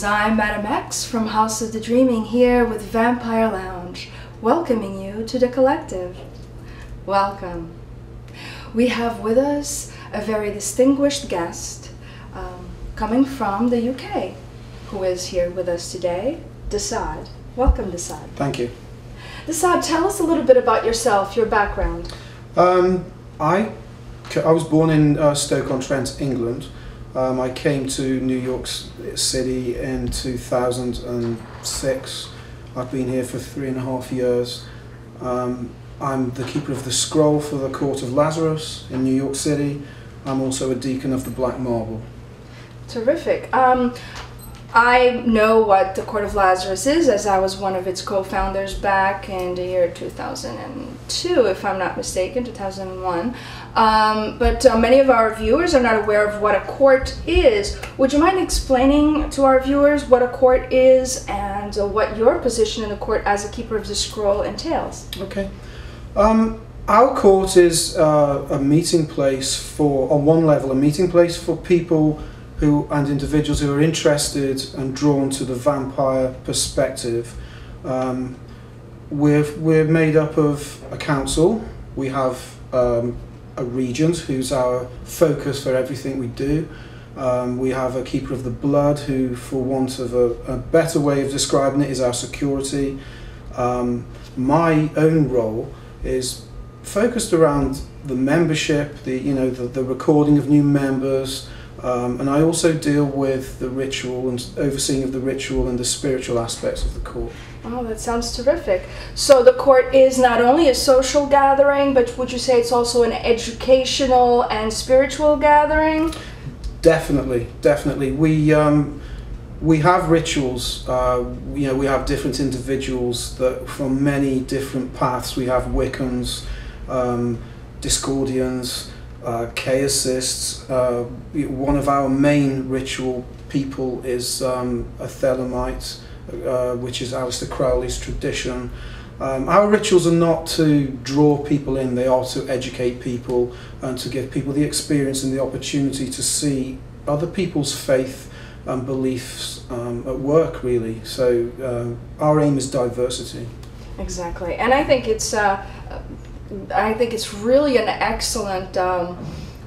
Greetings, I'm Madam X from House of the Dreaming here with Vampire Lounge, welcoming you to the collective. Welcome. We have with us a very distinguished guest coming from the UK, who is here with us today, DeSade. Welcome, DeSade. Thank you. DeSade, tell us a little bit about yourself, your background. I was born in Stoke-on-Trent, England. I came to New York City in 2006. I've been here for 3.5 years. I'm the keeper of the scroll for the Court of Lazarus in New York City. I'm also a deacon of the Black Marble. Terrific. I know what the Court of Lazarus is, as I was one of its co-founders back in the year 2002, if I'm not mistaken, 2001. But many of our viewers are not aware of what a court is. Would you mind explaining to our viewers what a court is and what your position in the court as a keeper of the scroll entails? Okay. Our court is a meeting place for, on one level, a meeting place for people and individuals who are interested and drawn to the vampire perspective. We're made up of a council. We have a regent who's our focus for everything we do. We have a keeper of the blood who, for want of a better way of describing it, is our security. My own role is focused around the membership, the recording of new members, and I also deal with the ritual and overseeing of the ritual and the spiritual aspects of the court. Oh, that sounds terrific. So the court is not only a social gathering, but would you say it's also an educational and spiritual gathering? Definitely, definitely. We have rituals. We have different individuals that from many different paths. We have Wiccans, Discordians, Chaosists. One of our main ritual people is a Thelemite, which is Aleister Crowley's tradition. Our rituals are not to draw people in, they are to educate people and to give people the experience and the opportunity to see other people's faith and beliefs at work, really. So our aim is diversity. Exactly, and I think it's really an excellent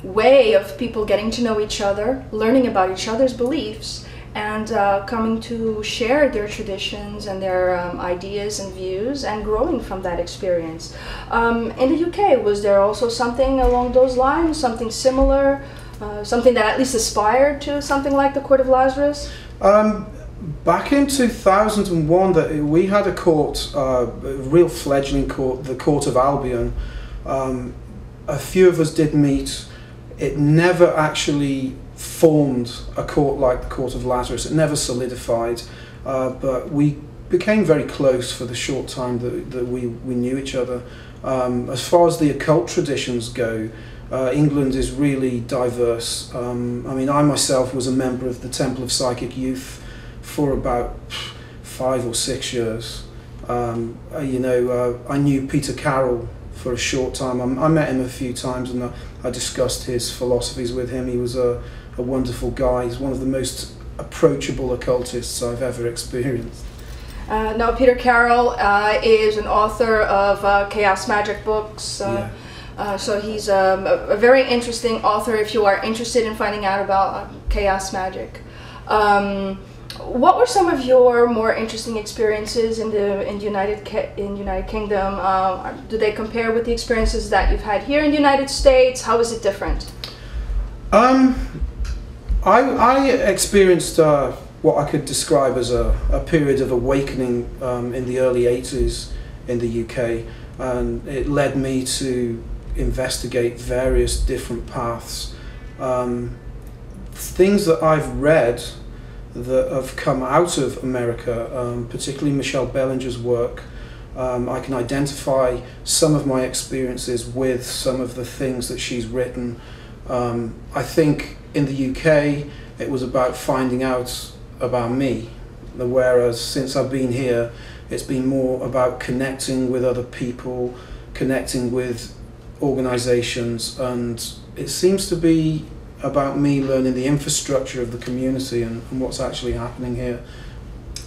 way of people getting to know each other, learning about each other's beliefs, and coming to share their traditions and their ideas and views and growing from that experience. In the UK, was there also something along those lines, something similar, something that at least aspired to something like the Court of Lazarus? Back in 2001, we had a court, a real fledgling court, the Court of Albion. A few of us did meet. It never actually formed a court like the Court of Lazarus. It never solidified, but we became very close for the short time that we knew each other. As far as the occult traditions go, England is really diverse. I mean, I myself was a member of the Temple of Psychic Youth for about 5 or 6 years. I knew Peter Carroll for a short time. I met him a few times and I discussed his philosophies with him. He was a wonderful guy. He's one of the most approachable occultists I've ever experienced. Now, Peter Carroll is an author of Chaos Magic books. Yeah. So he's a very interesting author if you are interested in finding out about chaos magic. What were some of your more interesting experiences in the United Kingdom? Do they compare with the experiences that you've had here in the United States? How is it different? I experienced what I could describe as a period of awakening in the early 80s in the UK, and it led me to investigate various different paths. Things that I've read that have come out of America, particularly Michelle Bellinger's work, I can identify some of my experiences with some of the things that she's written. I think in the UK it was about finding out about me, whereas since I've been here it's been more about connecting with other people, connecting with organisations, and it seems to be about me learning the infrastructure of the community and what's actually happening here.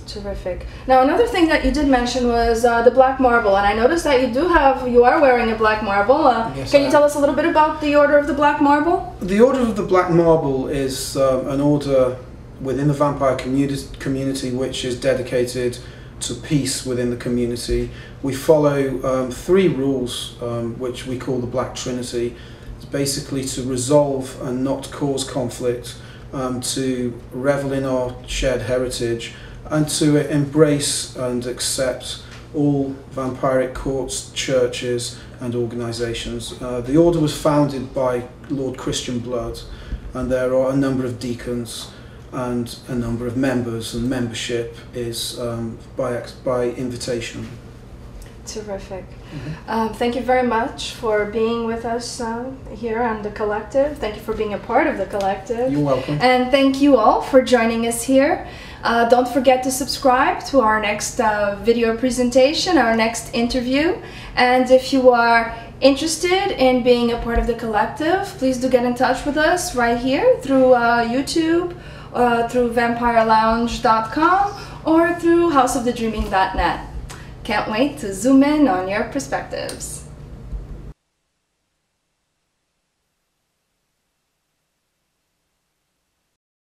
Terrific. Now, another thing that you did mention was the black marble, and I noticed that you are wearing a black marble. Yes, can you tell us a little bit about the Order of the Black Marble? The Order of the Black Marble is an order within the vampire community which is dedicated to peace within the community. We follow 3 rules which we call the Black Trinity. It's basically to resolve and not cause conflict, to revel in our shared heritage, and to embrace and accept all vampiric courts, churches and organisations. The order was founded by Lord Christian Blood, and there are a number of deacons and a number of members, and membership is by invitation. Terrific. Thank you very much for being with us here on the Collective. Thank you for being a part of the Collective. You're welcome. And thank you all for joining us here. Don't forget to subscribe to our next video presentation, our next interview. And if you are interested in being a part of the Collective, please do get in touch with us right here through YouTube, through vampirelounge.com, or through houseofthedreaming.net. Can't wait to zoom in on your perspectives.